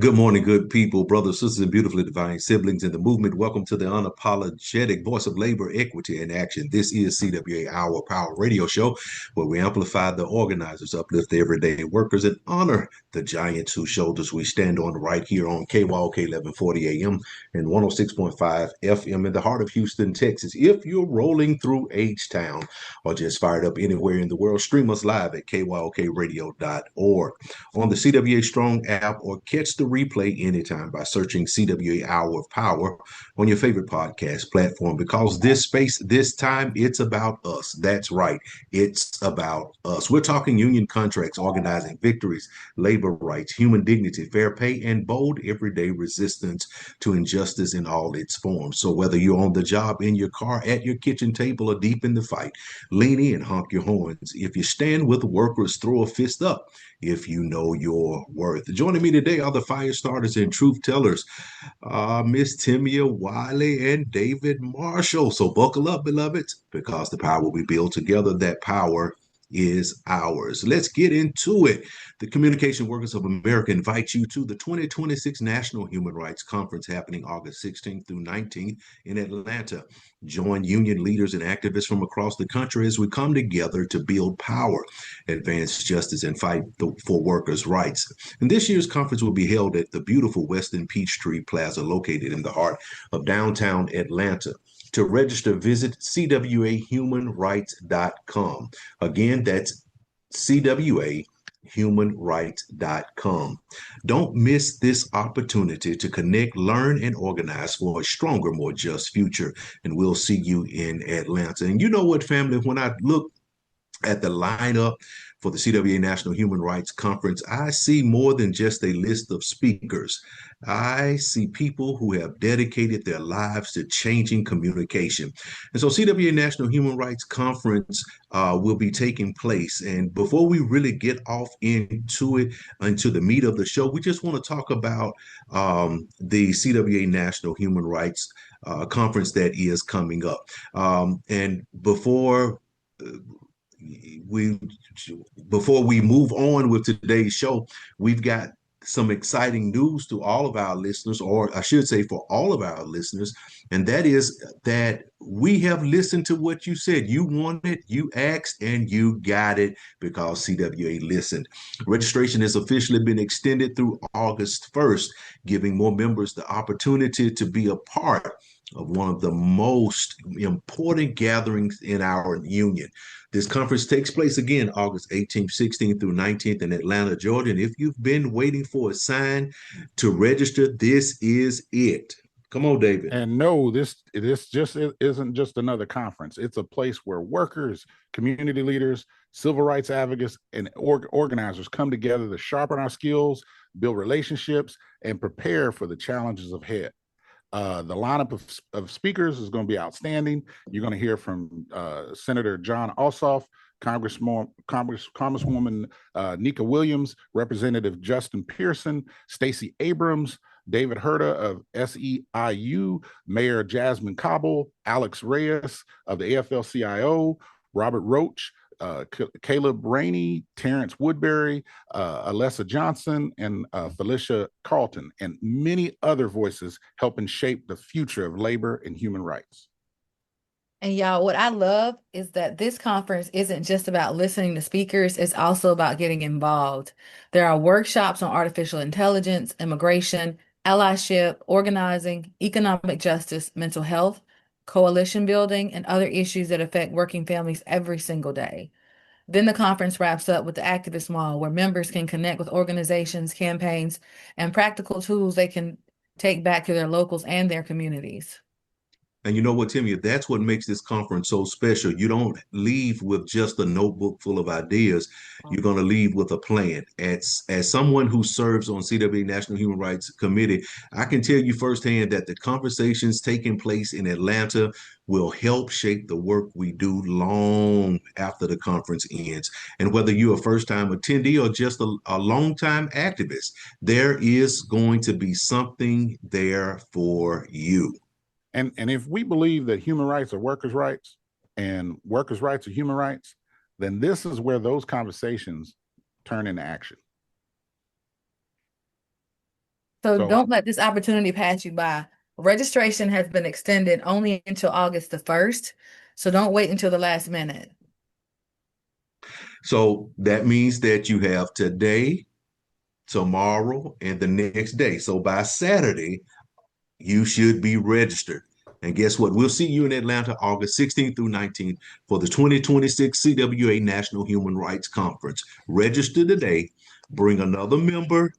Good morning, good people, brothers, sisters, and beautifully divine siblings in the movement. Welcome to the unapologetic voice of labor, equity, and action. This is CWA Our Power Radio Show, where we amplify the organizers, uplift the everyday workers, and honor the giants whose shoulders we stand on right here on KYOK 1140 AM and 106.5 FM in the heart of Houston, Texas. If you're rolling through H-Town or just fired up anywhere in the world, stream us live at kyokradio.org on the CWA Strong app or catch the replay anytime by searching CWA Hour of Power on your favorite podcast platform. Because this space, this time, it's about us. That's right. It's about us. We're talking union contracts, organizing victories, labor rights, human dignity, fair pay, and bold everyday resistance to injustice in all its forms. So whether you're on the job, in your car, at your kitchen table, or deep in the fight, lean in, honk your horns. If you stand with workers, throw a fist up if you know your worth. Joining me today are the fire starters and truth tellers, Miss Timmia, Wiley, and David Marshall. So buckle up, beloveds, because the power we build together, that power is ours. Let's get into it. The Communication Workers of America invite you to the 2026 National Human Rights Conference happening August 16th through 19th in Atlanta. Join union leaders and activists from across the country as we come together to build power, advance justice, and fight for workers' rights. And this year's conference will be held at the beautiful Westin Peachtree Plaza located in the heart of downtown Atlanta. To register, visit cwahumanrights.com. Again, that's cwahumanrights.com. Don't miss this opportunity to connect, learn, and organize for a stronger, more just future. And we'll see you in Atlanta. And you know what, family, when I look at the lineup for the CWA National Human Rights Conference, I see more than just a list of speakers. I see people who have dedicated their lives to changing communication. And so CWA National Human Rights Conference will be taking place. And before we really get off into it, into the meat of the show, we just want to talk about the CWA National Human Rights Conference that is coming up. And we before we move on with today's show, we've got some exciting news to all of our listeners, or I should say for all of our listeners, and that is that we have listened to what you said. You wanted, you asked, and you got it because CWA listened. Registration has officially been extended through August 1st, giving more members the opportunity to be a part of one of the most important gatherings in our union. This conference takes place again August 18th, 16th through 19th in Atlanta, Georgia. And if you've been waiting for a sign to register, this is it. Come on, David. And no, this just isn't just another conference. It's a place where workers, community leaders, civil rights advocates, and organizers come together to sharpen our skills, build relationships, and prepare for the challenges ahead. The lineup of speakers is going to be outstanding. You're going to hear from Senator John Ossoff, Congresswoman Nika Williams, Representative Justin Pearson, Stacey Abrams, David Herta of SEIU, Mayor Jasmine Cobble, Alex Reyes of the AFL-CIO, Robert Roach, Caleb Rainey, Terrence Woodbury, Alessa Johnson, and Felicia Carlton, and many other voices helping shape the future of labor and human rights. And y'all, what I love is that this conference isn't just about listening to speakers, it's also about getting involved. There are workshops on artificial intelligence, immigration, allyship, organizing, economic justice, mental health, coalition building, and other issues that affect working families every single day. Then the conference wraps up with the Activist Mall, where members can connect with organizations, campaigns, and practical tools they can take back to their locals and their communities. And you know what, Timmy, that's what makes this conference so special. You don't leave with just a notebook full of ideas. You're going to leave with a plan. As someone who serves on CWA National Human Rights Committee, I can tell you firsthand that the conversations taking place in Atlanta will help shape the work we do long after the conference ends. And whether you're a first-time attendee or just a long-time activist, there is going to be something there for you. And if we believe that human rights are workers' rights and workers' rights are human rights, then this is where those conversations turn into action. So So don't let this opportunity pass you by. Registration has been extended only until August the 1st. So don't wait until the last minute. So that means that you have today, tomorrow, and the next day. So by Saturday, you should be registered. And guess what? We'll see you in Atlanta August 16th through 19th for the 2026 CWA National Human Rights Conference. Register today, bring another member,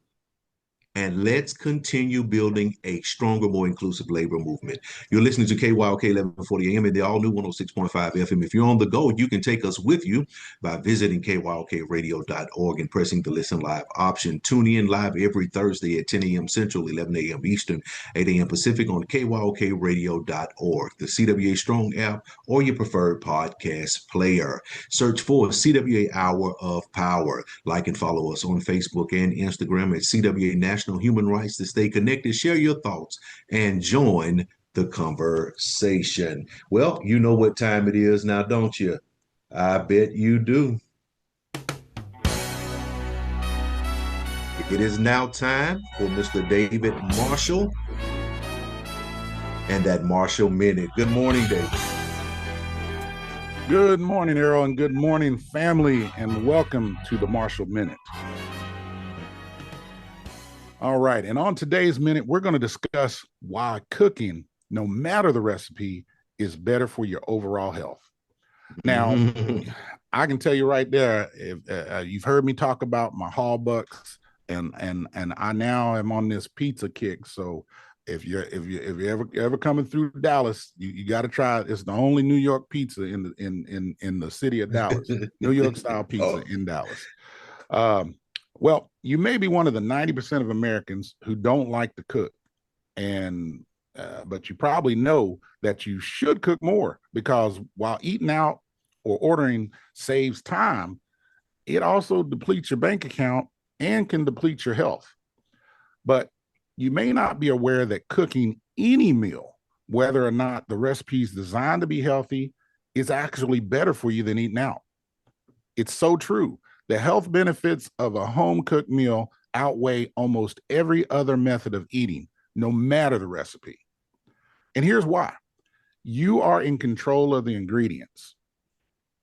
and let's continue building a stronger, more inclusive labor movement. You're listening to KYOK 1140 AM and the all new 106.5 FM. If you're on the go, you can take us with you by visiting kyokradio.org and pressing the listen live option. Tune in live every Thursday at 10 a.m. Central, 11 a.m. Eastern, 8 a.m. Pacific on kyokradio.org, the CWA Strong app, or your preferred podcast player. Search for CWA Hour of Power. Like and follow us on Facebook and Instagram at CWA National Human Rights to stay connected. Share your thoughts and join the conversation. Well, you know what time it is now, don't you? I bet you do. It is now time for Mr. David Marshall and that Marshall Minute. Good morning, David. good morning, Errol, and good morning, family, and welcome to the Marshall Minute. All right, and on today's minute, we're going to discuss why cooking, no matter the recipe, is better for your overall health. Now, I can tell you right there, if you've heard me talk about my hall bucks, and I now am on this pizza kick. So if you're ever coming through Dallas, you got to try it. It's the only New York pizza in the city of Dallas, New York style pizza in Dallas. Well, you may be one of the 90% of Americans who don't like to cook, and but you probably know that you should cook more, because while eating out or ordering saves time, it also depletes your bank account and can deplete your health. But you may not be aware that cooking any meal, whether or not the recipe is designed to be healthy, is actually better for you than eating out. It's so true. The health benefits of a home-cooked meal outweigh almost every other method of eating, no matter the recipe. And here's why. You are in control of the ingredients.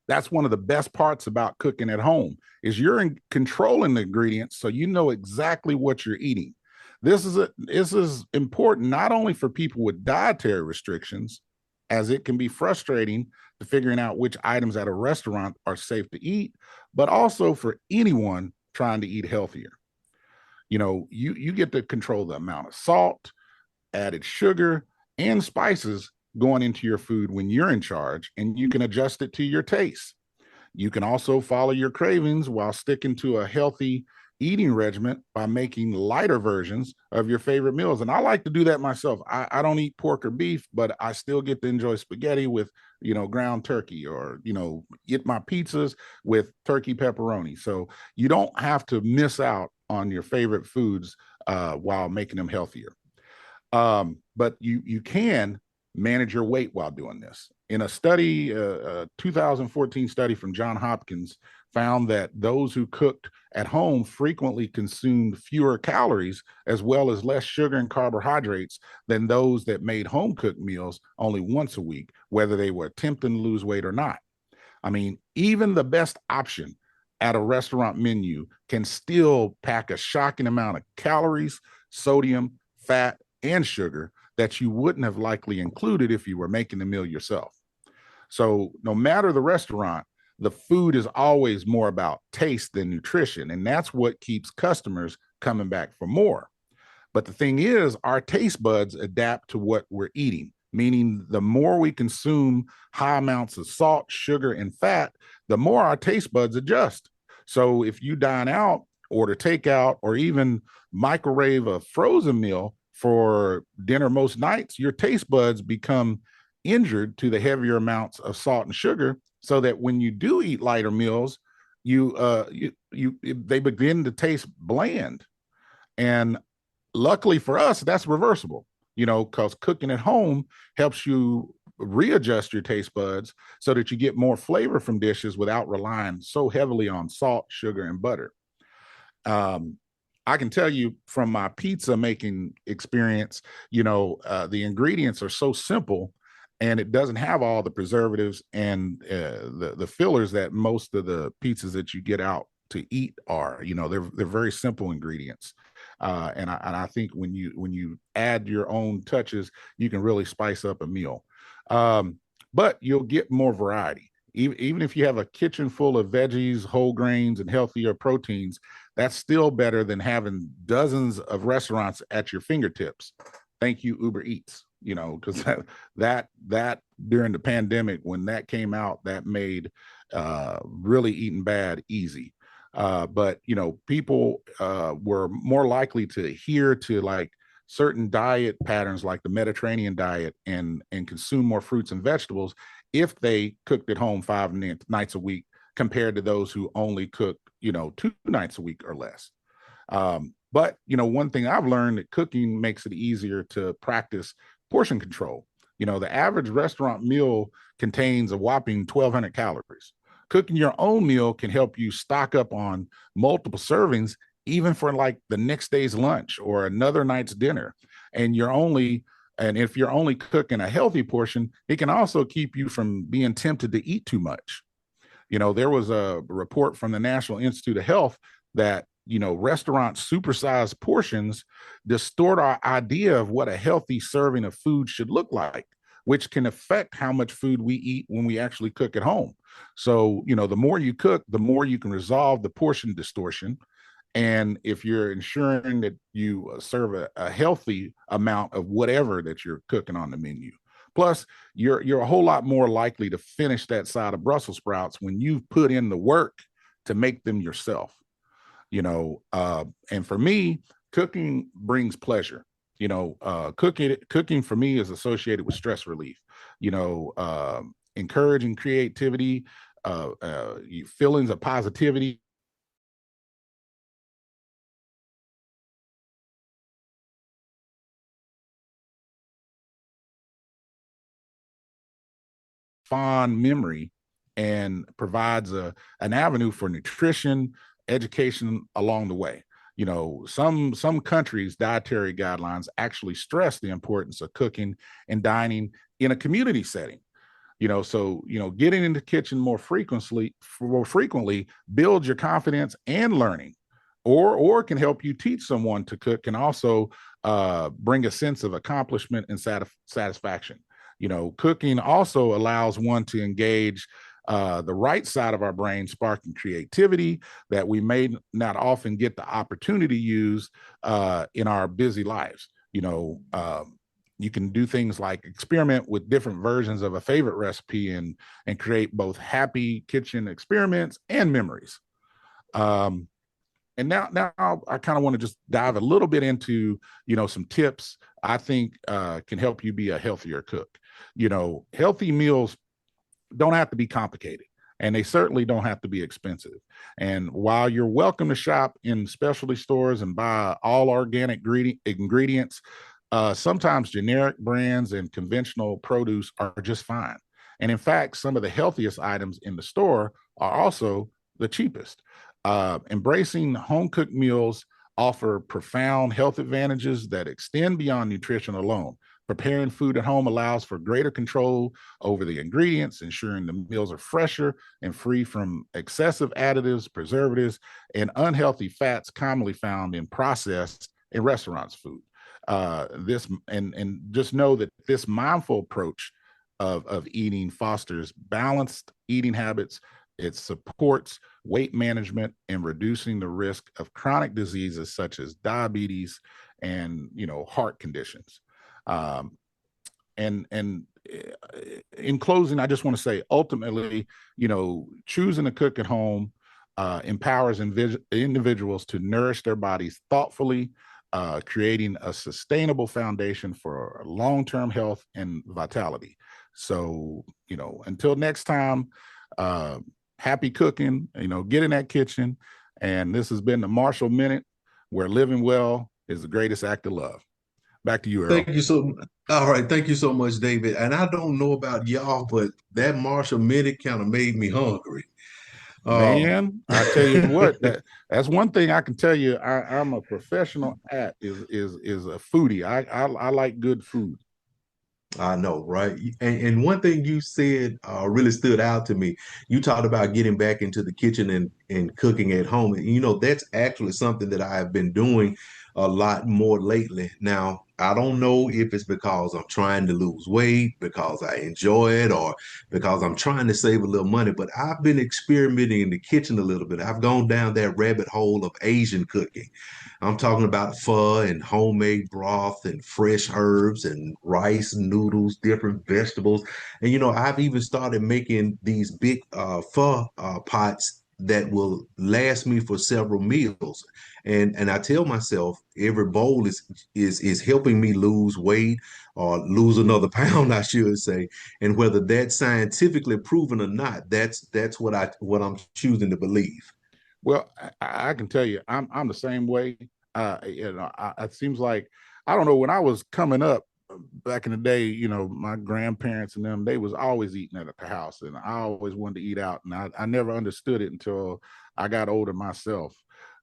That's one of the best parts about cooking at home, is you're in controlling the ingredients, so you know exactly what you're eating. This is important not only for people with dietary restrictions, as it can be frustrating to figuring out which items at a restaurant are safe to eat, but also for anyone trying to eat healthier. You know, you get to control the amount of salt, added sugar, and spices going into your food when you're in charge, and you can adjust it to your taste. You can also follow your cravings while sticking to a healthy eating regimen by making lighter versions of your favorite meals. And I like to do that myself. I don't eat pork or beef, but I still get to enjoy spaghetti with, ground turkey, or, eat my pizzas with turkey pepperoni. So you don't have to miss out on your favorite foods while making them healthier. But you can manage your weight while doing this. In a study, a 2014 study from Johns Hopkins found that those who cooked at home frequently consumed fewer calories as well as less sugar and carbohydrates than those that made home cooked meals only once a week, whether they were attempting to lose weight or not. I mean, even the best option at a restaurant menu can still pack a shocking amount of calories, sodium, fat, and sugar that you wouldn't have likely included if you were making the meal yourself. So no matter the restaurant, the food is always more about taste than nutrition, and that's what keeps customers coming back for more. But the thing is, our taste buds adapt to what we're eating, meaning the more we consume high amounts of salt, sugar, and fat, the more our taste buds adjust. So if you dine out, order takeout, or even microwave a frozen meal for dinner most nights, your taste buds become injured to the heavier amounts of salt and sugar, so that when you do eat lighter meals, they begin to taste bland. And luckily for us, that's reversible, because cooking at home helps you readjust your taste buds so that you get more flavor from dishes without relying so heavily on salt, sugar, and butter. I can tell you from my pizza making experience, the ingredients are so simple, and it doesn't have all the preservatives and the fillers that most of the pizzas that you get out to eat are. They're very simple ingredients. And I think when you add your own touches, you can really spice up a meal. But you'll get more variety. Even if you have a kitchen full of veggies, whole grains, and healthier proteins, that's still better than having dozens of restaurants at your fingertips. Thank you, Uber Eats. Because that during the pandemic, when that came out, that made really eating bad easy. But people were more likely to adhere to like certain diet patterns, like the Mediterranean diet, and consume more fruits and vegetables if they cooked at home 5 nights a week, compared to those who only cook 2 nights a week or less. But one thing I've learned, that cooking makes it easier to practice portion control. The average restaurant meal contains a whopping 1,200 calories. Cooking your own meal can help you stock up on multiple servings, even for like the next day's lunch or another night's dinner. And if you're only cooking a healthy portion, it can also keep you from being tempted to eat too much. There was a report from the National Institute of Health that restaurant supersized portions distort our idea of what a healthy serving of food should look like, which can affect how much food we eat when we actually cook at home. So, the more you cook, the more you can resolve the portion distortion. And if you're ensuring that you serve a healthy amount of whatever that you're cooking on the menu. Plus, you're a whole lot more likely to finish that side of Brussels sprouts when you've put in the work to make them yourself. And for me, cooking brings pleasure. Cooking for me is associated with stress relief. Encouraging creativity, feelings of positivity. Fond memory, and provides an avenue for nutrition, education along the way. Some countries' dietary guidelines actually stress the importance of cooking and dining in a community setting. So getting in the kitchen more frequently builds your confidence and learning, or can help you teach someone to cook, can also bring a sense of accomplishment and satisfaction. Cooking also allows one to engage the right side of our brain, sparking creativity that we may not often get the opportunity to use in our busy lives. You can do things like experiment with different versions of a favorite recipe and create both happy kitchen experiments and memories. And now I kind of want to just dive a little bit into, some tips I think can help you be a healthier cook. Healthy meals don't have to be complicated, and they certainly don't have to be expensive. And while you're welcome to shop in specialty stores and buy all organic ingredients, sometimes generic brands and conventional produce are just fine. And in fact, some of the healthiest items in the store are also the cheapest. Embracing home-cooked meals offer profound health advantages that extend beyond nutrition alone. Preparing food at home allows for greater control over the ingredients, ensuring the meals are fresher and free from excessive additives, preservatives, and unhealthy fats commonly found in processed and restaurants food. Just know that this mindful approach of eating fosters balanced eating habits. It supports weight management and reducing the risk of chronic diseases such as diabetes and heart conditions. And in closing, I just want to say, ultimately, choosing to cook at home empowers individuals to nourish their bodies thoughtfully, creating a sustainable foundation for long-term health and vitality. So, until next time, happy cooking, get in that kitchen. And this has been the Marshall Minute, where living well is the greatest act of love. Back to you, Errol. Thank you so All right. Thank you so much, David. And I don't know about y'all, but that Marshall Minute kind of made me hungry. Um, Man, I tell you what, that's one thing I can tell you. I'm a professional at is a foodie. I like good food. I know, right? And one thing you said really stood out to me. You talked about getting back into the kitchen and cooking at home. And, that's actually something that I've been doing a lot more lately. Now, I don't know if it's because I'm trying to lose weight, because I enjoy it, or because I'm trying to save a little money, but I've been experimenting in the kitchen a little bit. I've gone down that rabbit hole of Asian cooking. I'm talking about pho and homemade broth and fresh herbs and rice, noodles, different vegetables. And I've even started making these big pho pots that will last me for several meals. And I tell myself every bowl is helping me lose weight or lose another pound, I should say. And whether that's scientifically proven or not, that's what I'm choosing to believe. Well, I can tell you, I'm the same way. It seems like I don't know when I was coming up back in the day. My grandparents and them, they was always eating at the house, and I always wanted to eat out, and I never understood it until I got older myself.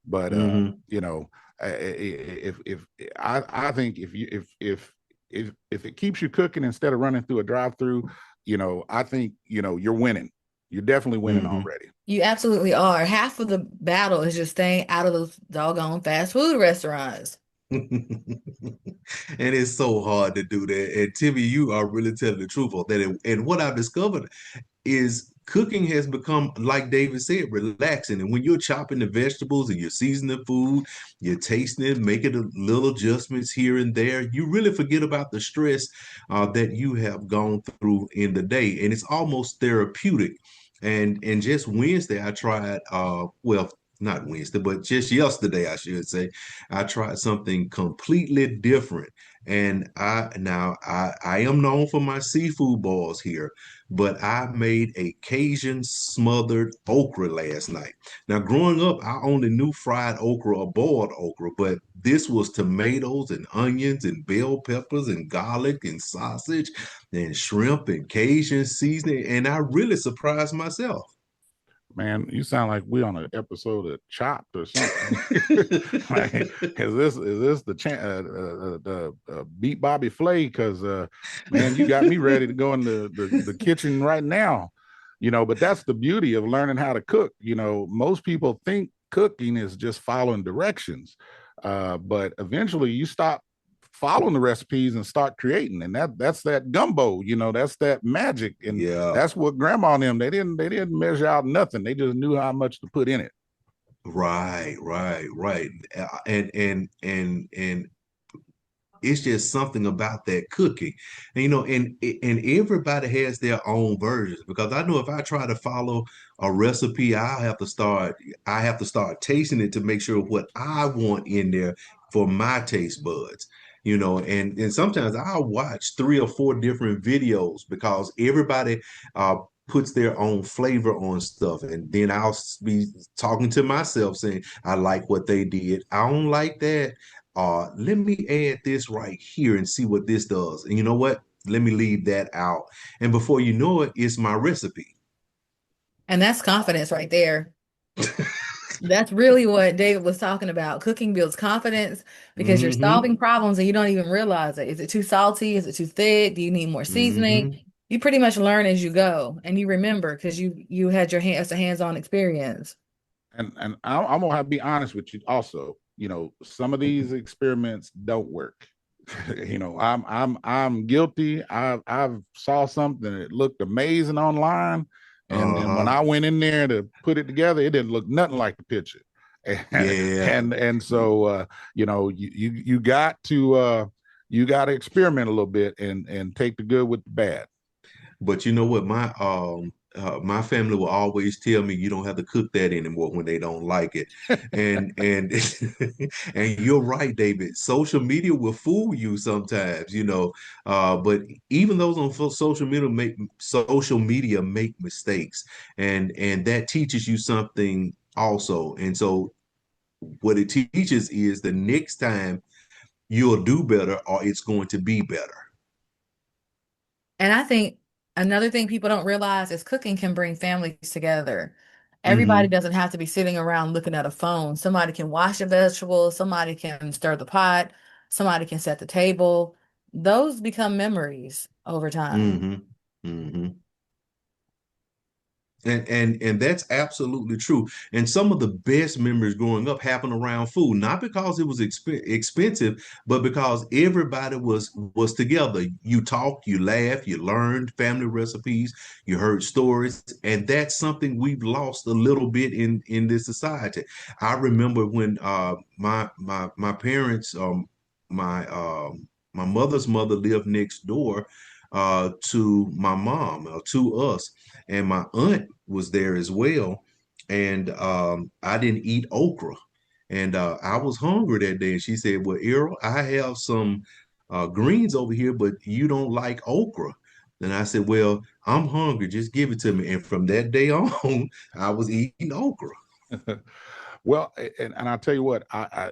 But Hmm. if I think if it keeps you cooking instead of running through a drive-through, I think you're winning. You're definitely winning Hmm. already. You absolutely are. Half of the battle is just staying out of those doggone fast food restaurants. And it's so hard to do that. And Timmy, you are really telling the truth on that. And what I've discovered is cooking has become, like David said, relaxing. And when you're chopping the vegetables and you're seasoning food, you're tasting it, making a little adjustments here and there, you really forget about the stress that you have gone through in the day. And it's almost therapeutic. And just Wednesday, I tried, well, not Wednesday, but just yesterday, I should say, I tried something completely different. And I am known for my seafood balls here, but I made a Cajun smothered okra last night. Now, growing up, I only knew fried okra or boiled okra, but this was tomatoes and onions and bell peppers and garlic and sausage and shrimp and Cajun seasoning, and I really surprised myself. Man, you sound like we on an episode of Chopped or something. Like, is this the beat Bobby Flay? Because man, you got me ready to go in the kitchen right now. But that's the beauty of learning how to cook. Most people think cooking is just following directions, but eventually you stop following the recipes and start creating, and that's that gumbo. That's that magic, and Yeah. that's what grandma and them, they didn't measure out nothing. They just knew how much to put in it. Right, right, right. And it's just something about that cooking. And and everybody has their own versions because I know if I try to follow a recipe, I have to start tasting it to make sure what I want in there for my taste buds. And sometimes I'll watch three or four different videos because everybody uh puts their own flavor on stuff. And then I'll be talking to myself saying, I like what they did. I don't like that. Let me add this right here and see what this does. And you know what? Let me leave that out. And before you know it, it's my recipe. And that's confidence right there. That's really what David was talking about. Cooking builds confidence because you're Hmm. solving problems and you don't even realize it. Is it too salty? Is it too thick? Do you need more seasoning? Hmm. You pretty much learn as you go and you remember because you had your hands a hands-on experience. And I'm gonna have to be honest with you also. Some of these experiments don't work. I'm guilty. I've saw something that looked amazing online, and then when Uh-huh. I went in there to put it together, it didn't look nothing like the picture. and Yeah. and so you got to experiment a little bit and take the good with the bad. But you know what? My family will always tell me you don't have to cook that anymore when they don't like it. And and you're right, David. Social media will fool you sometimes. But even those on social media make mistakes. And that teaches you something also. And so what it teaches is the next time you'll do better or it's going to be better. And I think another thing people don't realize is cooking can bring families together. Everybody doesn't have to be sitting around looking at a phone. Somebody can wash the vegetables, somebody can stir the pot, somebody can set the table. Those become memories over time. Mm-hmm. Mm-hmm. And that's absolutely true. And some of the best memories growing up happened around food, not because it was expensive, but because everybody was together. You talked, you laughed, you learned family recipes, you heard stories, and that's something we've lost a little bit in this society. I remember when my parents, my my mother's mother lived next door to my mom, to us, and my aunt was there as well. And I didn't eat okra. And I was hungry that day. And she said, well, Errol, I have some greens over here, but you don't like okra. And I said, well, I'm hungry. Just give it to me. And from that day on, I was eating okra. Well, and I'll tell you what,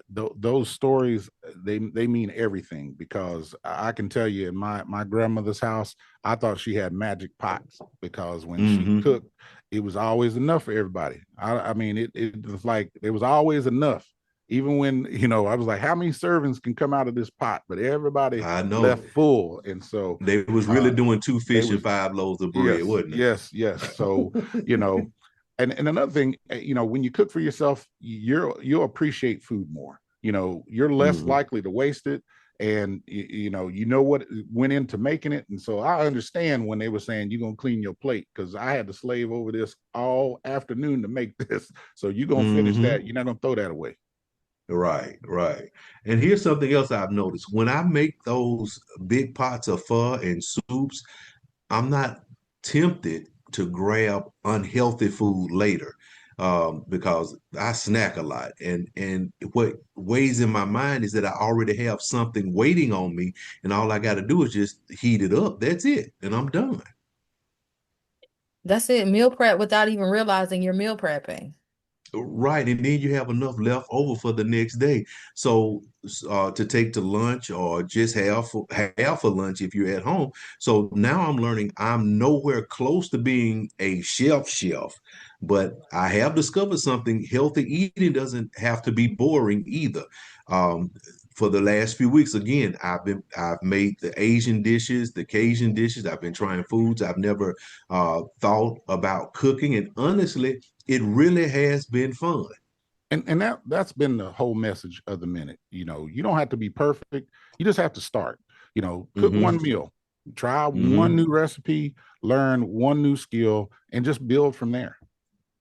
those stories, they mean everything, because I can tell you, in my grandmother's house, I thought she had magic pots, because when she Mm-hmm. cooked, it was always enough for everybody. I mean, it was like there was always enough. Even when, I was like, how many servings can come out of this pot? But everybody I know. left full. And so They was really uh, doing two they fish and was, five loaves of bread, yes, wasn't yes, yes. So, it? you know, and another thing, when you cook for yourself, you'll appreciate food more. You're less Hmm. likely to waste it, and you know what went into making it. And so I understand when they were saying you're gonna clean your plate, because I had to slave over this all afternoon to make this. So you're gonna finish that. Hmm. You're not gonna throw that away. Right, right. And here's something else I've noticed. When I make those big pots of pho and soups, I'm not tempted to grab unhealthy food later because I snack a lot. And what weighs in my mind is that I already have something waiting on me, and all I got to do is just heat it up. That's it, and I'm done. That's it. Meal prep without even realizing you're meal prepping. Right, and then you have enough left over for the next day. So to take to lunch or just half for lunch if you're at home. So now I'm learning I'm nowhere close to being a chef, but I have discovered something. Healthy eating doesn't have to be boring either. Um, for the last few weeks, again, I've made the Asian dishes, the Cajun dishes. I've been trying foods I've never thought about cooking, and honestly, it really has been fun. And that's been the whole message of the minute. You don't have to be perfect. You just have to start. Cook one Hmm. meal, try one Hmm. new recipe, learn one new skill, and just build from there.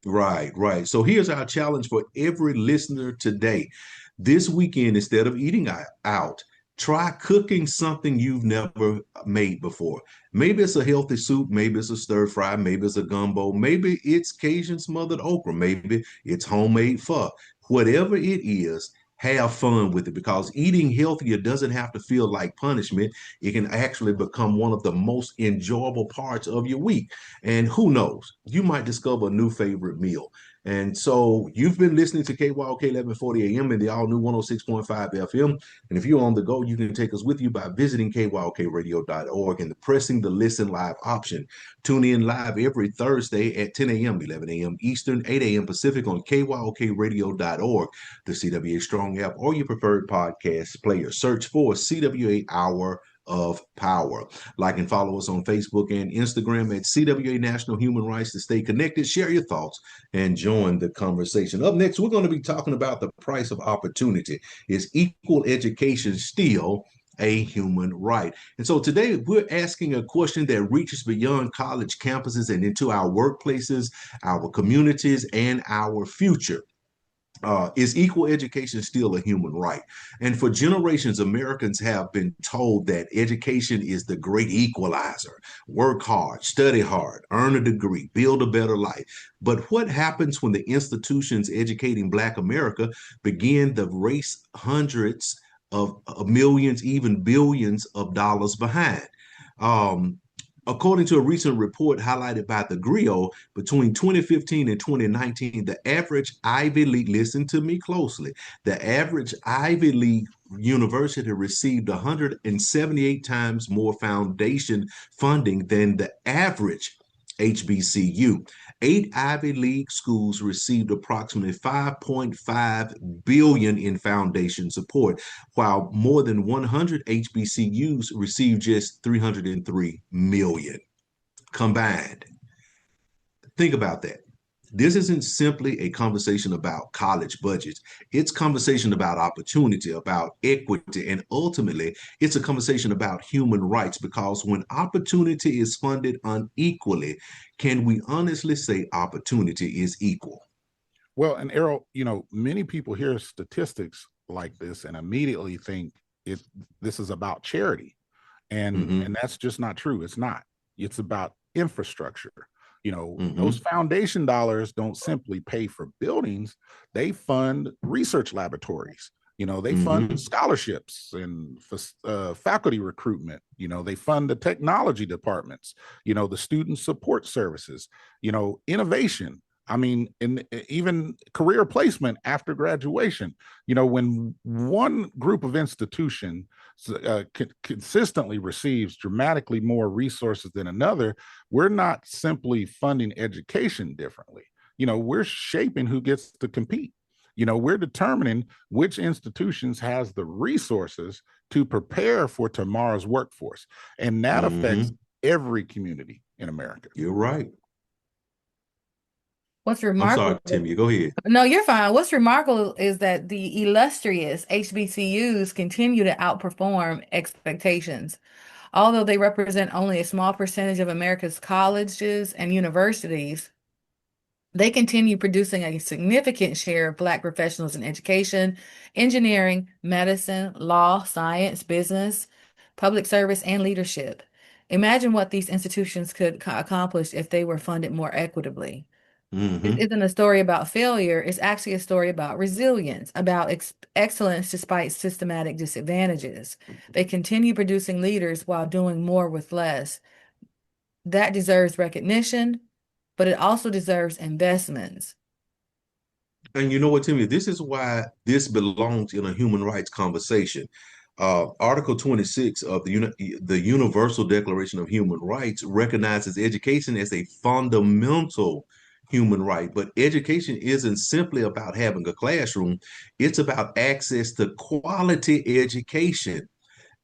Right, right. So here's our challenge for every listener today. This weekend, instead of eating out, try cooking something you've never made before. Maybe it's a healthy soup, maybe it's a stir fry, maybe it's a gumbo, maybe it's Cajun smothered okra, maybe it's homemade pho. Whatever it is, have fun with it, because eating healthier doesn't have to feel like punishment. It can actually become one of the most enjoyable parts of your week. And who knows, you might discover a new favorite meal. And so you've been listening to KYOK 1140 AM and the all new 106.5 FM. And if you're on the go, you can take us with you by visiting kyokradio.org and pressing the listen live option. Tune in live every Thursday at 10 a.m., 11 a.m. Eastern, 8 a.m. Pacific on kyokradio.org, the CWA Strong app, or your preferred podcast player. Search for CWA Hour of Power. Like and follow us on Facebook and Instagram at CWA National Human Rights to stay connected, share your thoughts, and join the conversation. Up next, we're going to be talking about the price of opportunity. Is equal education still a human right? And so today we're asking a question that reaches beyond college campuses and into our workplaces, our communities, and our future. Is equal education still a human right? And for generations, Americans have been told that education is the great equalizer. Work hard, study hard, earn a degree, build a better life. But what happens when the institutions educating Black America begin to race hundreds of millions, even billions of dollars behind? Um, According to a recent report highlighted by the GRIO, between 2015 and 2019, the average Ivy League, listen to me closely, the average Ivy League university received 178 times more foundation funding than the average HBCU. 8 Ivy League schools received approximately 5.5 billion in foundation support, while more than 100 HBCUs received just 303 million combined. Think about that. This isn't simply a conversation about college budgets. It's conversation about opportunity, about equity, and ultimately, it's a conversation about human rights because when opportunity is funded unequally, can we honestly say opportunity is equal? Well, and Errol, many people hear statistics like this and immediately think it this is about charity. And that's just not true. It's not. It's about infrastructure. Those foundation dollars don't simply pay for buildings, they fund research laboratories. They fund scholarships and faculty recruitment. They fund the technology departments, the student support services, innovation. I mean, even career placement after graduation. When one group of institution consistently receives dramatically more resources than another, we're not simply funding education differently. We're shaping who gets to compete. We're determining which institutions has the resources to prepare for tomorrow's workforce. And that affects every community in America. You're right. What's I'm sorry, remarkable, Timmia, go ahead. no, you're fine. What's remarkable is that the illustrious HBCUs continue to outperform expectations. Although they represent only a small percentage of America's colleges and universities, they continue producing a significant share of Black professionals in education, engineering, medicine, law, science, business, public service, and leadership. Imagine what these institutions could accomplish if they were funded more equitably. This Mm-hmm. isn't a story about failure. It's actually a story about resilience, about excellence despite systematic disadvantages. They continue producing leaders while doing more with less. That deserves recognition, but it also deserves investments. And you know what, Timmy? This is why this belongs in a human rights conversation. Article 26 of the Universal Declaration of Human Rights recognizes education as a fundamental human right. But education isn't simply about having a classroom, it's about access to quality education.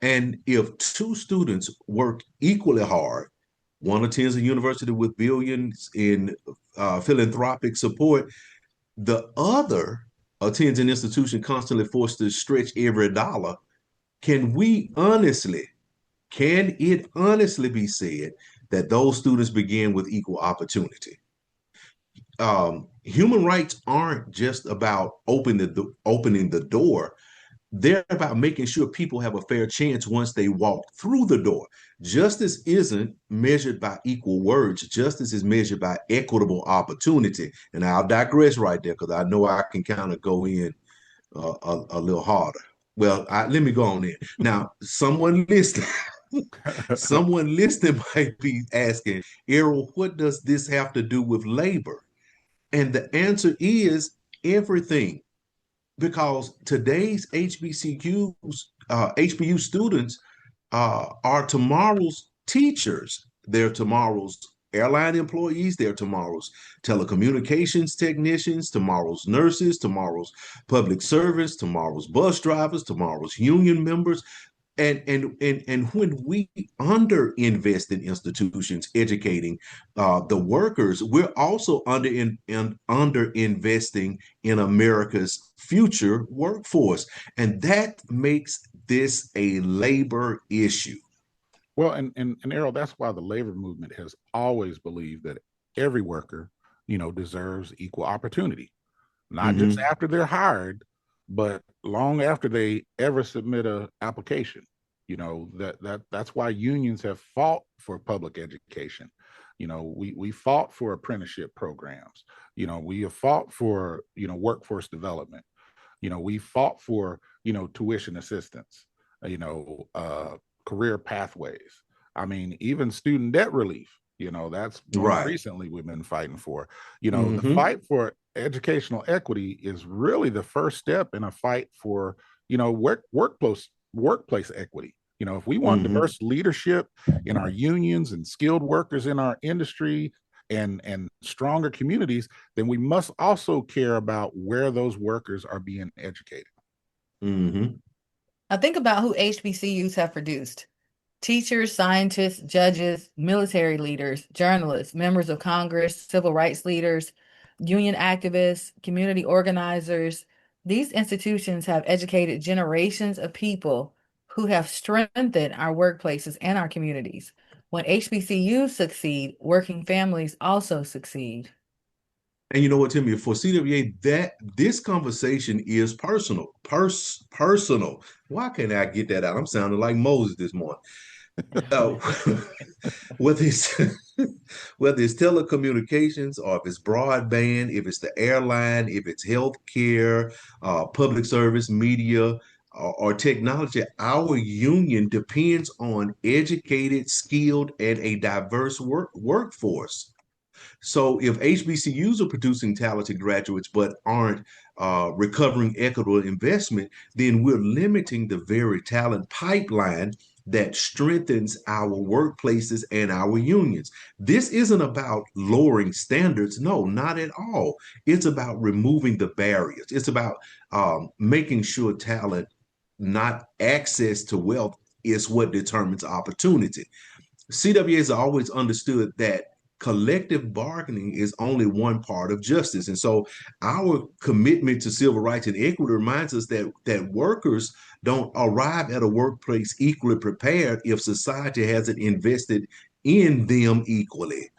And if two students work equally hard, one attends a university with billions in philanthropic support, the other attends an institution constantly forced to stretch every dollar. Can we honestly, can it honestly be said that those students begin with equal opportunity? Human rights aren't just about opening the door. They're about making sure people have a fair chance once they walk through the door. Justice isn't measured by equal words. Justice is measured by equitable opportunity. And I'll digress right there because I know I can kind of go in a little harder. Well, let me go on in. Now, someone listening might be asking, Errol, what does this have to do with labor? And the answer is everything because today's HBCU students are tomorrow's teachers. They're tomorrow's airline employees. They're tomorrow's telecommunications technicians, tomorrow's nurses, tomorrow's public servants, tomorrow's bus drivers, tomorrow's union members. And when we underinvest in institutions educating the workers, we're also under investing in America's future workforce, and that makes this a labor issue. Well, and Errol, that's why the labor movement has always believed that every worker, deserves equal opportunity, not just Mm-hmm. after they're hired, but long after they ever submit a application. That's why unions have fought for public education. We fought for apprenticeship programs. We have fought for workforce development. We fought for tuition assistance. Career pathways. I mean, even student debt relief. That's most Right. recently we've been fighting for. The Mm-hmm. fight for educational equity is really the first step in a fight for workplace equity. If we want Mm-hmm. diverse leadership in our unions and skilled workers in our industry and stronger communities, then we must also care about where those workers are being educated. Mm-hmm. Now think about who HBCUs have produced. Teachers, scientists, judges, military leaders, journalists, members of Congress, civil rights leaders, union activists, community organizers. These institutions have educated generations of people who have strengthened our workplaces and our communities. When HBCUs succeed, working families also succeed. And you know what, Timmy, for CWA, that this conversation is personal. Personal. Why can't I get that out? I'm sounding like Moses this morning. Uh, whether it's whether it's telecommunications or if it's broadband, if it's the airline, if it's healthcare, public service, media, or technology, our union depends on educated, skilled, and a diverse workforce. So if HBCUs are producing talented graduates but aren't recovering equitable investment, then we're limiting the very talent pipeline that strengthens our workplaces and our unions. This isn't about lowering standards. No, not at all. It's about removing the barriers. It's about making sure talent, not access to wealth, is what determines opportunity. CWA has always understood that collective bargaining is only one part of justice. And so our commitment to civil rights and equity reminds us that workers don't arrive at a workplace equally prepared if society hasn't invested in them equally.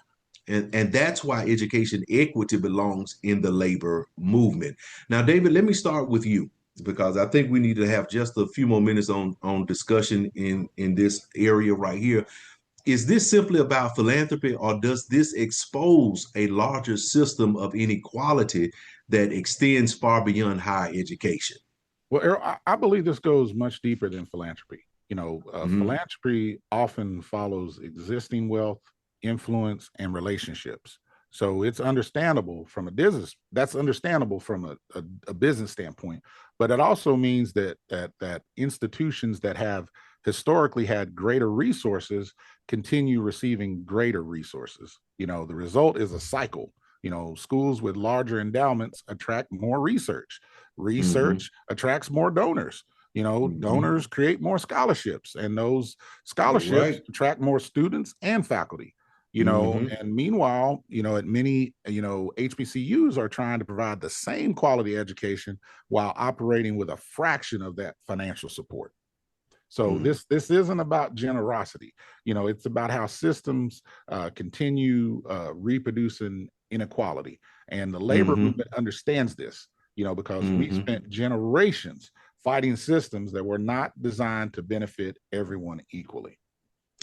And that's why education equity belongs in the labor movement. Now, David, let me start with you because I think we need to have just a few more minutes on discussion in this area right here. Is this simply about philanthropy, or does this expose a larger system of inequality that extends far beyond higher education? Well, Errol, I believe this goes much deeper than philanthropy. Mm-hmm. Philanthropy often follows existing wealth, influence, and relationships. So it's understandable from a business. That's understandable from a business standpoint, but it also means that institutions that have historically had greater resources continue receiving greater resources. The result is a cycle. Schools with larger endowments attract more research. Mm-hmm. Research attracts more donors. Mm-hmm. Donors create more scholarships, and those You're scholarships right. attract more students and faculty. Mm-hmm. And meanwhile, at many, HBCUs are trying to provide the same quality education while operating with a fraction of that financial support. So this isn't about generosity. It's about how systems continue reproducing inequality, and the labor Mm-hmm. movement understands this. Because we Mm-hmm. spent generations fighting systems that were not designed to benefit everyone equally.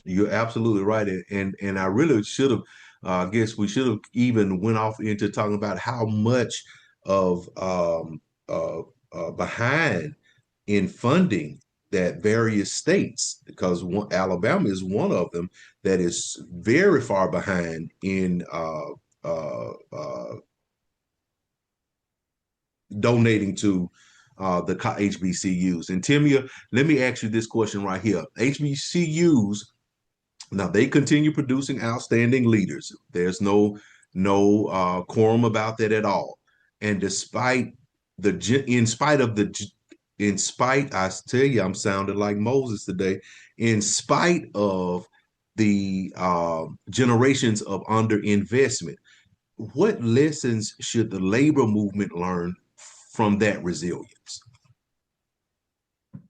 You're absolutely right, and I really should have. I guess we should have even went off into talking about how much of behind in funding that various states, because Alabama is one of them that is very far behind in donating to the HBCUs. And Timmia, let me ask you this question right here: HBCUs, now they continue producing outstanding leaders. There's no quorum about that at all. And despite in spite of in spite, I tell you, I'm sounding like Moses today. In spite of the generations of underinvestment, what lessons should the labor movement learn from that resilience?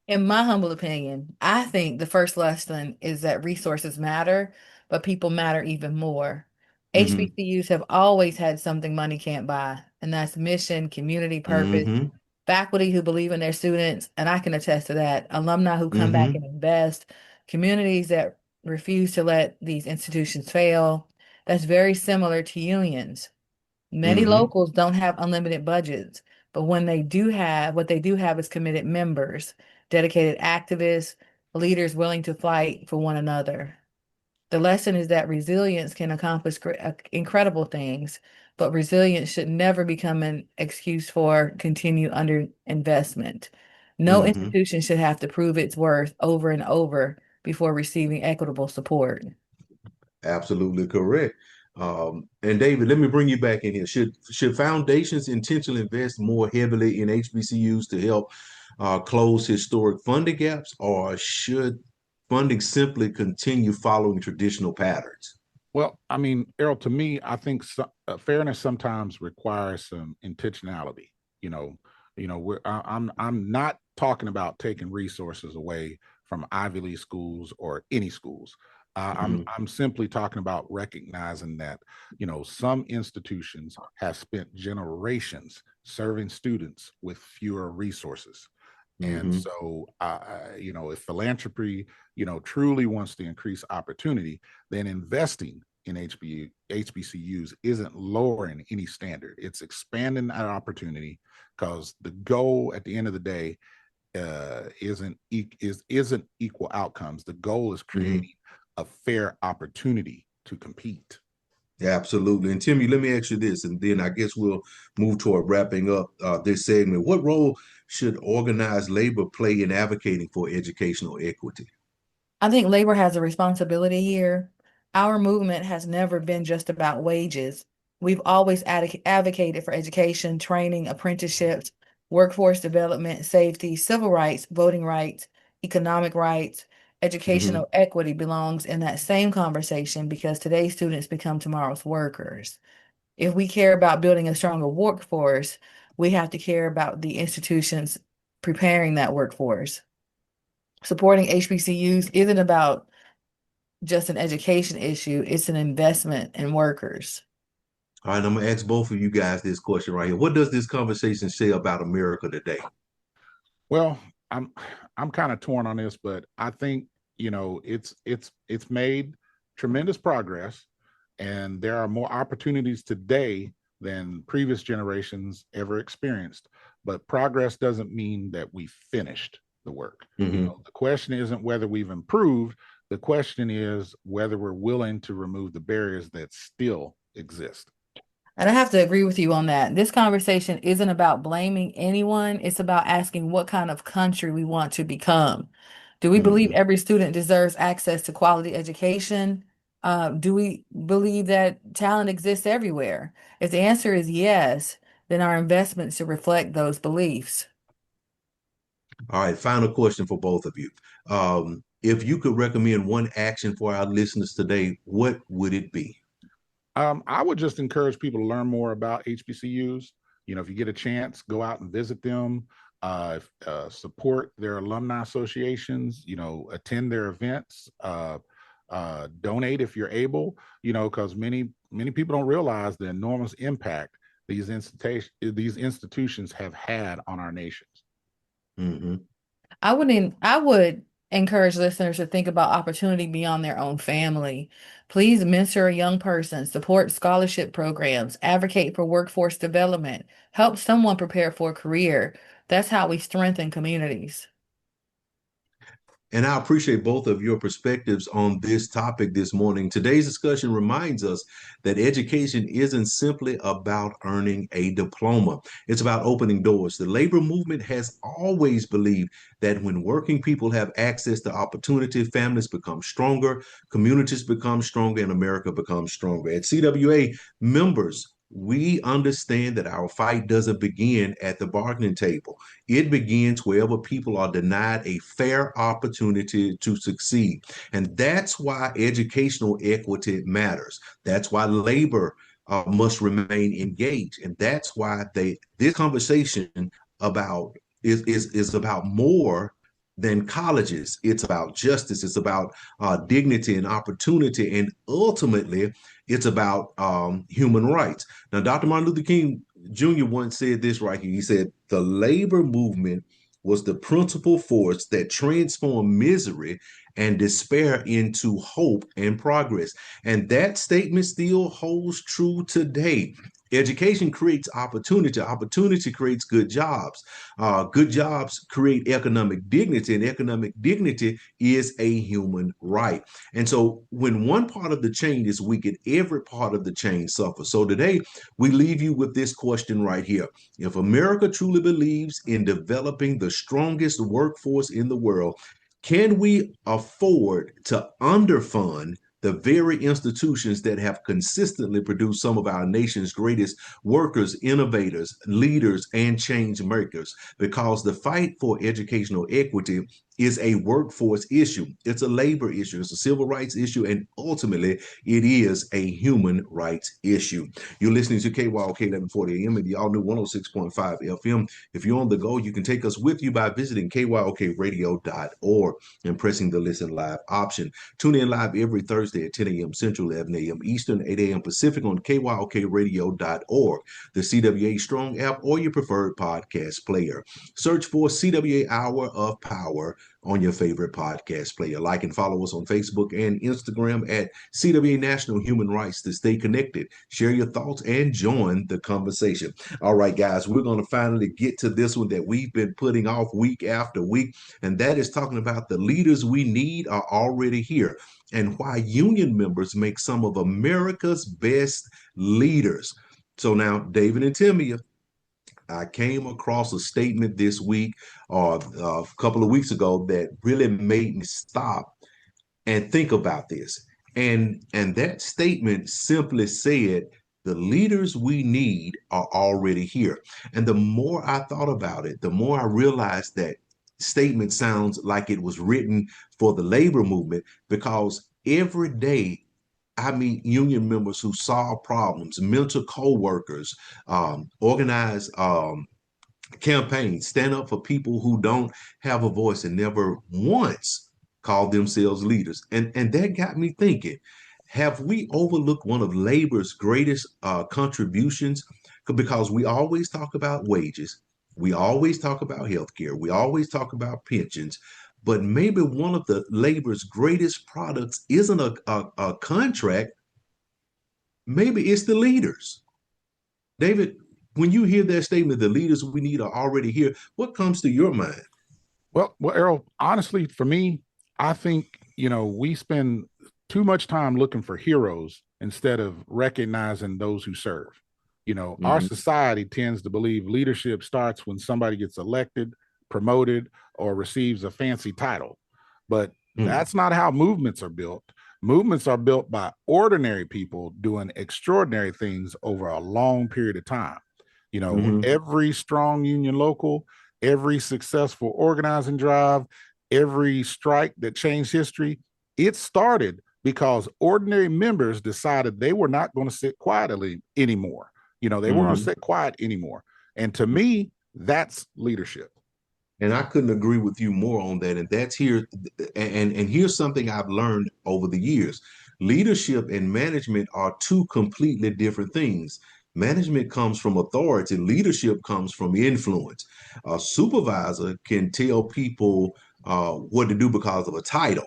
In my humble opinion, I think the first lesson is that resources matter, but people matter even more. Mm-hmm. HBCUs have always had something money can't buy, and that's mission, community purpose, Mm-hmm. faculty who believe in their students, and I can attest to that, alumni who come back Mm-hmm. and invest, communities that refuse to let these institutions fail. That's very similar to unions. Many Mm-hmm. locals don't have unlimited budgets, but what they do have is committed members, dedicated activists, leaders willing to fight for one another. The lesson is that resilience can accomplish incredible things, but resilience should never become an excuse for continued underinvestment. No Hmm. institution should have to prove its worth over and over before receiving equitable support. Absolutely correct. And David, let me bring you back in here. Should foundations intentionally invest more heavily in HBCUs to help close historic funding gaps, or should funding simply continue following traditional patterns? Well, I mean, Errol, to me, I think fairness sometimes requires some intentionality. You know, I'm not talking about taking resources away from Ivy League schools or any schools. I'm simply talking about recognizing that some institutions have spent generations serving students with fewer resources. And Hmm. so, if philanthropy, truly wants to increase opportunity, then investing in HBCUs isn't lowering any standard. It's expanding that opportunity, because the goal at the end of the day isn't equal outcomes. The goal is Hmm. creating a fair opportunity to compete. Absolutely. And Timmy, let me ask you this, and then I guess we'll move toward wrapping up this segment. What role should organized labor play in advocating for educational equity? I think labor has a responsibility here. Our movement has never been just about wages. We've always advocated for education, training, apprenticeships, workforce development, safety, civil rights, voting rights, economic rights. Hmm. Educational equity belongs in that same conversation because today's students become tomorrow's workers. If we care about building a stronger workforce, we have to care about the institutions preparing that workforce. Supporting HBCUs isn't about just an education issue, it's an investment in workers. All right, I'm gonna ask both of you guys this question right here. What does this conversation say about America today? Well, I'm I'm kind of torn on this, but I think it's made tremendous progress, and there are more opportunities today than previous generations ever experienced. But progress doesn't mean that we finished the work. Hmm. The question isn't whether we've improved. The question is whether we're willing to remove the barriers that still exist. And I have to agree with you on that. This conversation isn't about blaming anyone, it's about asking what kind of country we want to become. Do we believe Hmm. every student deserves access to quality education? Do we believe that talent exists everywhere? If the answer is yes, then our investments should reflect those beliefs. All right, final question for both of you. If you could recommend one action for our listeners today, what would it be? I would just encourage people to learn more about HBCUs. If you get a chance, go out and visit them. Support their alumni associations. Attend their events. Donate if you're able. Because many people don't realize the enormous impact these institutions have had on our nations. Hmm. I would encourage listeners to think about opportunity beyond their own family. Please mentor a young person, support scholarship programs, advocate for workforce development, help someone prepare for a career. That's how we strengthen communities. And I appreciate both of your perspectives on this topic this morning. Today's discussion reminds us that education isn't simply about earning a diploma, it's about opening doors. The labor movement has always believed that when working people have access to opportunity, families become stronger, communities become stronger, and America becomes stronger. At CWA, members, we understand that our fight doesn't begin at the bargaining table. It begins wherever people are denied a fair opportunity to succeed. And that's why educational equity matters. That's why labor must remain engaged. And that's why this conversation about is about more than colleges. It's about justice. It's about dignity and opportunity. And ultimately, it's about human rights. Now, Dr. Martin Luther King Jr. once said this right here. He said, the labor movement was the principal force that transformed misery and despair into hope and progress. And that statement still holds true today. Education creates opportunity. Opportunity creates good jobs. Good jobs create economic dignity, and economic dignity is a human right. And so, when one part of the chain is weakened, every part of the chain suffers. So, today we leave you with this question right here. If America truly believes in developing the strongest workforce in the world, can we afford to underfund the very institutions that have consistently produced some of our nation's greatest workers, innovators, leaders, and change makers? Because the fight for educational equity is a workforce issue. It's a labor issue. It's a civil rights issue. And ultimately, it is a human rights issue. You're listening to KYOK 1140 AM and the all new 106.5 FM. If you're on the go, you can take us with you by visiting kyokradio.org and pressing the listen live option. Tune in live every Thursday at 10 a.m. Central, 11 a.m. Eastern, 8 a.m. Pacific on kyokradio.org, the CWA Strong app, or your preferred podcast player. Search for CWA Hour of Power on your favorite podcast player. Like and follow us on Facebook and Instagram at CWA National Human Rights to stay connected. Share your thoughts and join the conversation. All right, guys, we're going to finally get to this one that we've been putting off week after week, and that is talking about the leaders we need are already here and why union members make some of America's best leaders. So now, David and Timmia, I came across a statement this week or a couple of weeks ago that really made me stop and think about this. And that statement simply said, the leaders we need are already here. And the more I thought about it, the more I realized that statement sounds like it was written for the labor movement, because every day I meet union members who solve problems, mentor co-workers, organize campaigns, stand up for people who don't have a voice and never once called themselves leaders. And that got me thinking, have we overlooked one of labor's greatest contributions? Because we always talk about wages, we always talk about healthcare, we always talk about pensions, but maybe one of the labor's greatest products isn't a contract, maybe it's the leaders. David, when you hear that statement, the leaders we need are already here, what comes to your mind? Well, Errol, honestly, for me, I think, we spend too much time looking for heroes instead of recognizing those who serve. Our society tends to believe leadership starts when somebody gets elected, promoted, or receives a fancy title. But that's not how movements are built. Movements are built by ordinary people doing extraordinary things over a long period of time. Every strong union local, every successful organizing drive, every strike that changed history, it started because ordinary members decided they were not going to sit quietly anymore. They weren't going to sit quiet anymore. And to me, that's leadership. And I couldn't agree with you more on that. And that's here. And here's something I've learned over the years. Leadership and management are two completely different things. Management comes from authority. Leadership comes from influence. A supervisor can tell people what to do because of a title,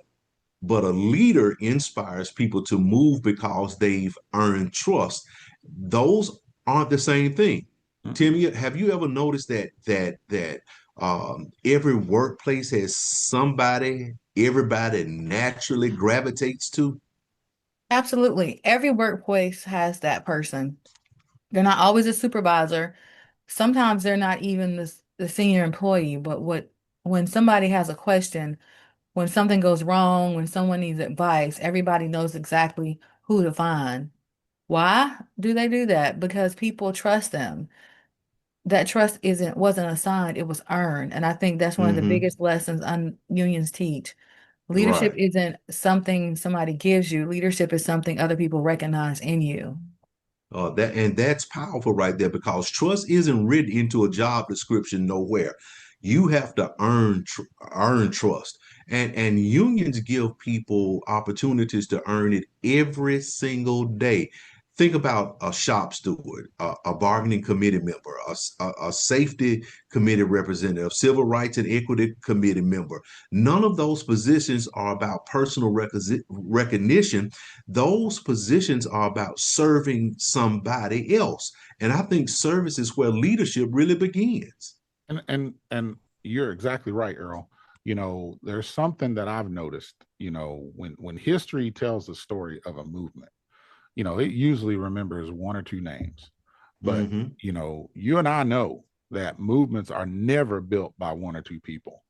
but a leader inspires people to move because they've earned trust. Those aren't the same thing. Timmia, have you ever noticed that every workplace has somebody everybody naturally gravitates to? Absolutely. Every workplace has that person. They're not always a supervisor. Sometimes they're not even the senior employee, but when somebody has a question, when something goes wrong, when someone needs advice, everybody knows exactly who to find. Why do they do that? Because people trust them. That trust wasn't assigned, it was earned. And I think that's one of the biggest lessons unions teach. Leadership Right. isn't something somebody gives you. Leadership is something other people recognize in you. That's powerful right there, because trust isn't written into a job description nowhere. You have to earn trust, and unions give people opportunities to earn it every single day. Think about a shop steward, a bargaining committee member, a safety committee representative, civil rights and equity committee member. None of those positions are about personal recognition. Those positions are about serving somebody else. And I think service is where leadership really begins. And you're exactly right, Earl. There's something that I've noticed, when history tells the story of a movement, it usually remembers one or two names. But, Mm-hmm. you and I know that movements are never built by one or two people.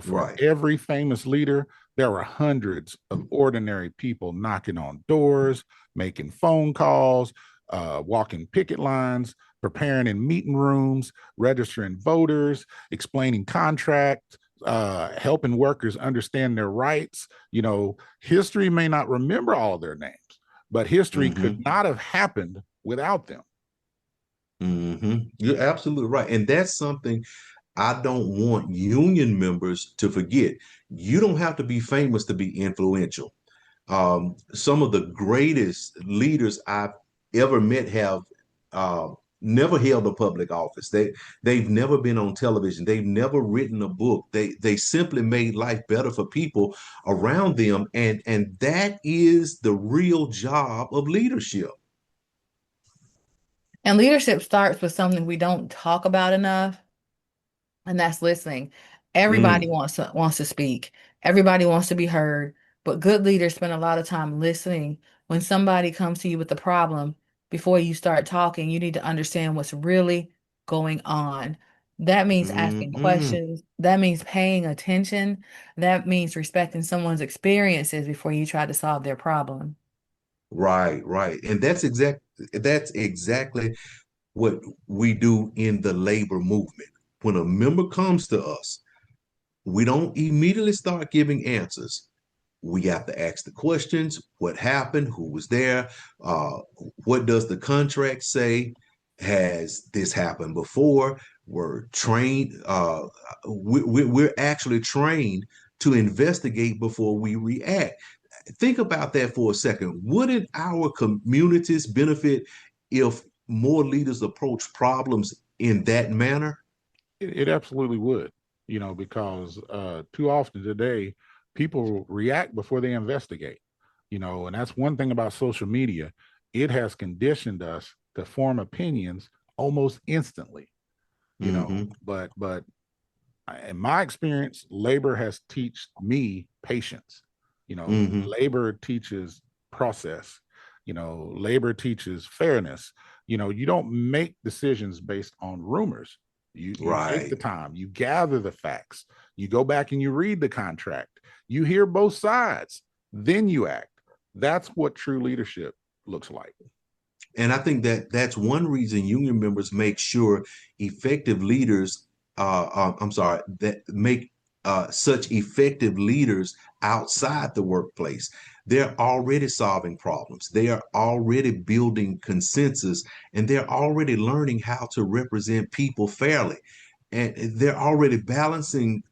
For Right. every famous leader, there were hundreds of ordinary people knocking on doors, making phone calls, walking picket lines, preparing in meeting rooms, registering voters, explaining contracts, helping workers understand their rights. History may not remember all of their names, but history could Mm-hmm. not have happened without them. Mm-hmm. You're absolutely right. And that's something I don't want union members to forget. You don't have to be famous to be influential. Some of the greatest leaders I've ever met have uh, never held a public office. They've never been on television. They've never written a book. They simply made life better for people around them, and that is the real job of leadership. And leadership starts with something we don't talk about enough, and that's listening. Everybody Mm, wants to speak. Everybody wants to be heard, but good leaders spend a lot of time listening. When somebody comes to you with a problem, before you start talking, you need to understand what's really going on. That means asking mm. questions. That means paying attention. That means respecting someone's experiences before you try to solve their problem. Right, right. And that's exactly what we do in the labor movement. When a member comes to us, we don't immediately start giving answers. We have to ask the questions: what happened, who was there, uh, what does the contract say, has this happened before? We're trained, we're actually trained to investigate before we react. Think about that for a second. Wouldn't our communities benefit if more leaders approach problems in that manner? It absolutely would, because too often today, people react before they investigate, and that's one thing about social media. It has conditioned us to form opinions almost instantly, Hmm. but in my experience, labor has taught me patience. Hmm. Labor teaches process. Labor teaches fairness. You don't make decisions based on rumors. You take the Right. time, you gather the facts, you go back and you read the contract, you hear both sides, then you act. That's what true leadership looks like. And I think that that's one reason union members make sure effective leaders, I'm sorry, that make such effective leaders outside the workplace. They're already solving problems. They are already building consensus, and they're already learning how to represent people fairly. And they're already balancing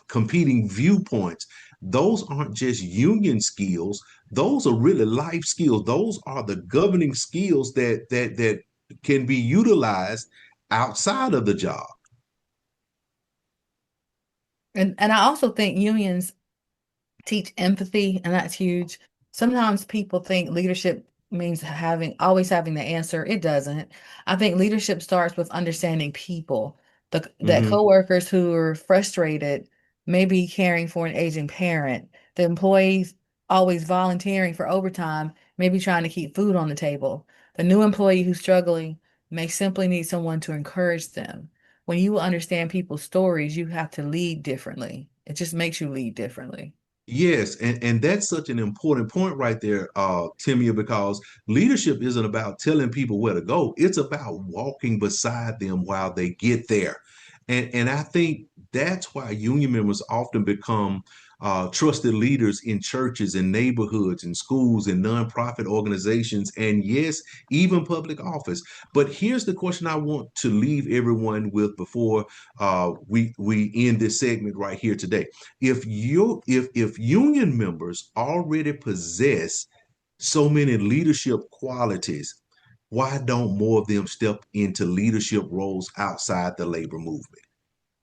competing viewpoints. Those aren't just union skills, those are really life skills. Those are the governing skills that can be utilized outside of the job. And I also think unions teach empathy, and that's huge. Sometimes people think leadership means always having the answer. It doesn't. I think leadership starts with understanding people. That Hmm. coworkers who are frustrated, maybe caring for an aging parent, the employees always volunteering for overtime, maybe trying to keep food on the table. The new employee who's struggling may simply need someone to encourage them. When you understand people's stories, you have to lead differently. It just makes you lead differently. Yes, and that's such an important point right there, Timmia, because leadership isn't about telling people where to go. It's about walking beside them while they get there. And I think that's why union members often become trusted leaders in churches and neighborhoods and schools and nonprofit organizations, and yes, even public office. But here's the question I want to leave everyone with before we end this segment right here today. If union members already possess so many leadership qualities. Why don't more of them step into leadership roles outside the labor movement?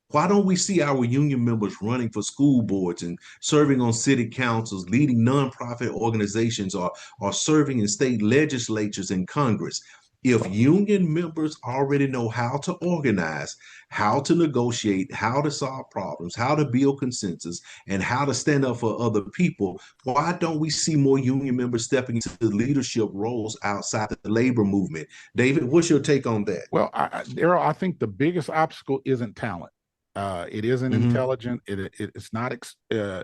Why don't we see our union members running for school boards and serving on city councils, leading nonprofit organizations, or serving in state legislatures and Congress? If union members already know how to organize, how to negotiate, how to solve problems, how to build consensus, and how to stand up for other people, why don't we see more union members stepping into leadership roles outside the labor movement? David, what's your take on that? Well, Errol, I think the biggest obstacle isn't talent. It isn't Mm-hmm. intelligent. It's not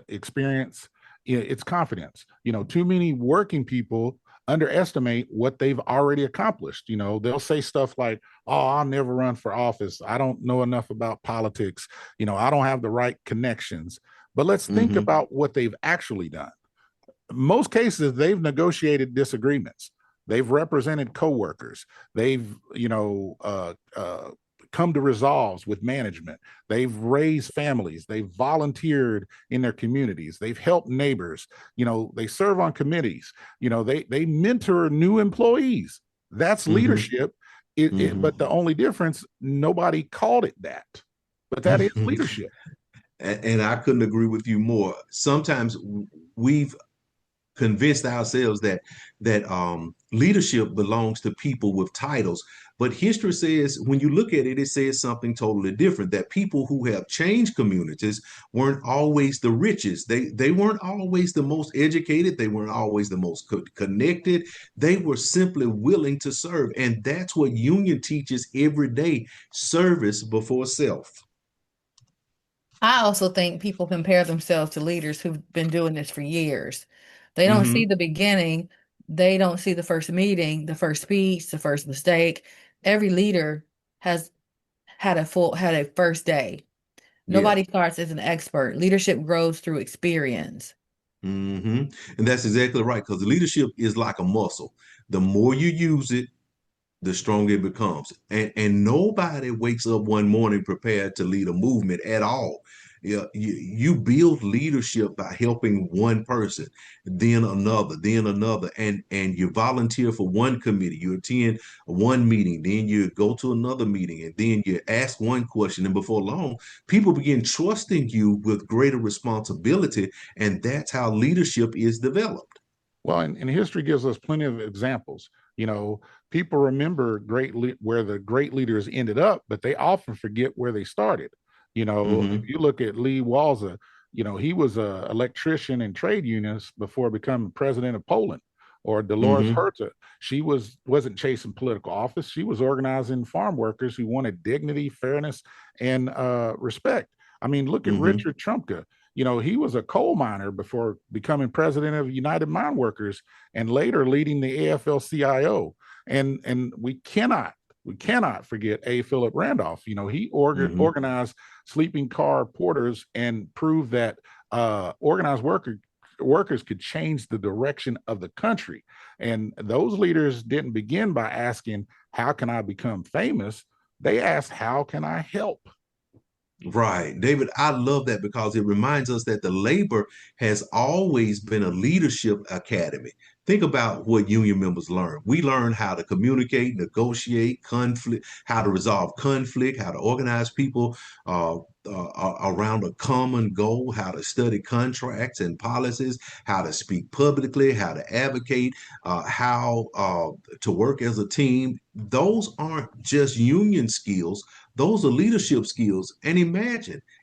experience. It's confidence. Too many working people underestimate what they've already accomplished. They'll say stuff like, "Oh, I'll never run for office. I don't know enough about politics. I don't have the right connections." But let's think Mm-hmm. about what they've actually done. Most cases, they've negotiated disagreements. They've represented coworkers. They've, come to resolves with management. They've raised families. They've volunteered in their communities. They've helped neighbors. They serve on committees. They mentor new employees. That's Mm-hmm. leadership. But Mm-hmm. the only difference, nobody called it that. But that is leadership. And I couldn't agree with you more. Sometimes we've convinced ourselves that leadership belongs to people with titles, but history says when you look at it, it says something totally different. That people who have changed communities weren't always the richest. They weren't always the most educated. They weren't always the most connected. They were simply willing to serve, and that's what union teaches every day: service before self. I also think people compare themselves to leaders who've been doing this for years. They don't see Mm-hmm. the beginning, they don't see the first meeting, the first speech, the first mistake. Every leader has had a first day. Yeah. Nobody starts as an expert. Leadership grows through experience. Hmm. And that's exactly right, because leadership is like a muscle. The more you use it, the stronger it becomes. And nobody wakes up one morning prepared to lead a movement at all. Yeah, you build leadership by helping one person, then another, and you volunteer for one committee, you attend one meeting, then you go to another meeting, and then you ask one question, and before long, people begin trusting you with greater responsibility, and that's how leadership is developed. Well, and history gives us plenty of examples. You know, people remember where the great leaders ended up, but they often forget where they started. If Hmm. you look at Lee Walza, he was an electrician in trade unions before becoming president of Poland. Or Dolores Hmm. Herta, she wasn't chasing political office. She was organizing farm workers who wanted dignity, fairness, and respect. I mean, look at Hmm. Richard Trumka. He was a coal miner before becoming president of United Mine Workers and later leading the AFL-CIO. And we cannot forget A. Philip Randolph. He Hmm. organized sleeping car porters and proved that organized workers could change the direction of the country. And those leaders didn't begin by asking, "How can I become famous?" They asked, "How can I help?" Right. David, I love that because it reminds us that the labor has always been a leadership academy. Think about what union members learn. We learn how to communicate, negotiate, conflict, how to resolve conflict, how to organize people around a common goal, how to study contracts and policies, how to speak publicly, how to advocate, how to work as a team. Those aren't just union skills, those are leadership skills. And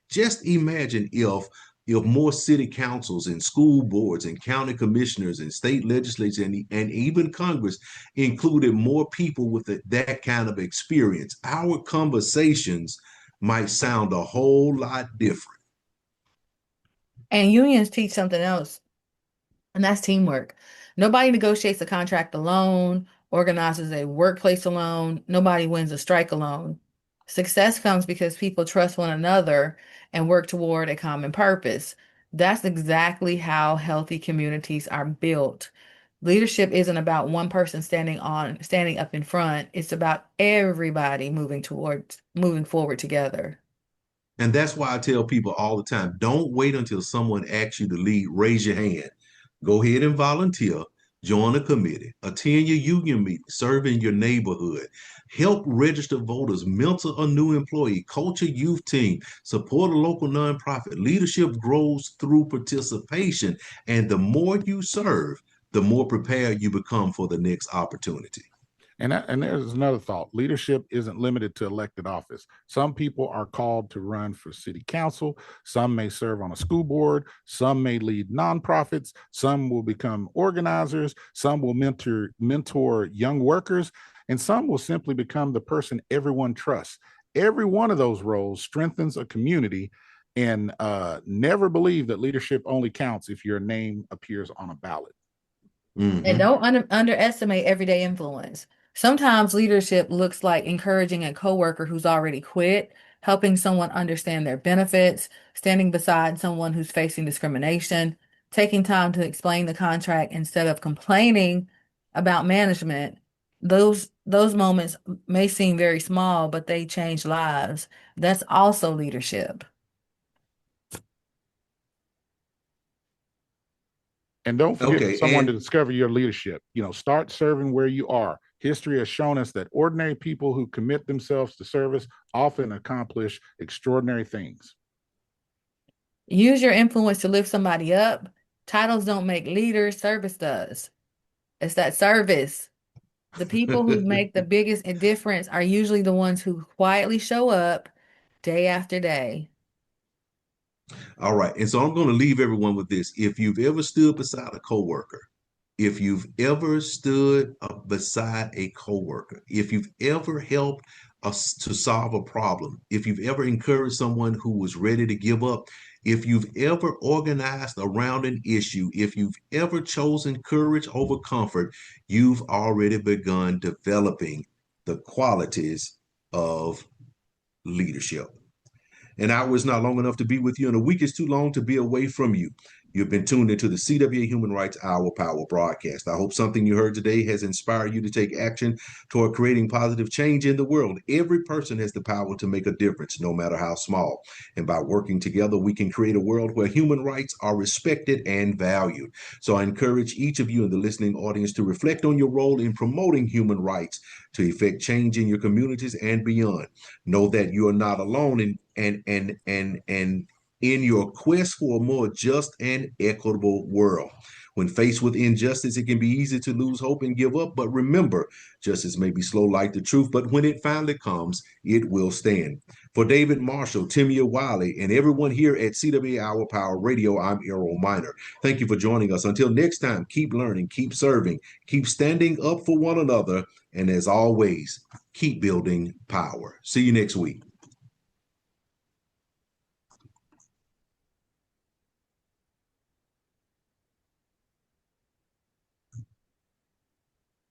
just imagine if more city councils and school boards and county commissioners and state legislatures and even Congress included more people with that kind of experience. Our conversations might sound a whole lot different. And unions teach something else. And that's teamwork. Nobody negotiates a contract alone, organizes a workplace alone. Nobody wins a strike alone. Success comes because people trust one another and work toward a common purpose. That's exactly how healthy communities are built. Leadership isn't about one person standing up in front. It's about everybody moving forward together. And that's why I tell people all the time, don't wait until someone asks you to lead, raise your hand. Go ahead and volunteer, Join a committee, attend your union meeting, serve in your neighborhood, help register voters, mentor a new employee, coach a youth team, support a local nonprofit. Leadership grows through participation. And the more you serve, the more prepared you become for the next opportunity. And there's another thought. Leadership isn't limited to elected office. Some people are called to run for city council. Some may serve on a school board. Some may lead nonprofits. Some will become organizers. Some will mentor young workers. And some will simply become the person everyone trusts. Every one of those roles strengthens a community. And never believe that leadership only counts if your name appears on a ballot. And don't underestimate everyday influence. Sometimes leadership looks like encouraging a coworker who's already quit, helping someone understand their benefits, standing beside someone who's facing discrimination, taking time to explain the contract instead of complaining about management. Those moments may seem very small, but they change lives. That's also leadership. And don't forget Okay, someone to and discover your leadership. Start serving where you are. History has shown us that ordinary people who commit themselves to service often accomplish extraordinary things. Use your influence to lift somebody up. Titles don't make leaders, service does. It's that service. The people who make the biggest difference are usually the ones who quietly show up day after day. all right. And so I'm going to leave everyone with this. If you've ever stood beside a coworker, if you've ever stood beside a coworker, if you've ever helped us to solve a problem, if you've ever encouraged someone who was ready to give up, if you've ever organized around an issue, if you've ever chosen courage over comfort, you've already begun developing the qualities of leadership. An hour is not long enough to be with you, and a week is too long to be away from you. You've been tuned into the CWA Human Rights Hour Power broadcast. I hope something you heard today has inspired you to take action toward creating positive change in the world. Every person has the power to make a difference, no matter how small. And by working together, we can create a world where human rights are respected and valued. So I encourage each of you in the listening audience to reflect on your role in promoting human rights to effect change in your communities and beyond. Know that you are not alone and in your quest for a more just and equitable world. When faced with injustice, it can be easy to lose hope and give up. But remember, justice may be slow like the truth, but when it finally comes, it will stand. For David Marshall, Timmia Wiley, and everyone here at CWA Our Power Radio, I'm Errol Minor. Thank you for joining us. Until next time, keep learning, keep serving, keep standing up for one another, and as always, keep building power. See you next week.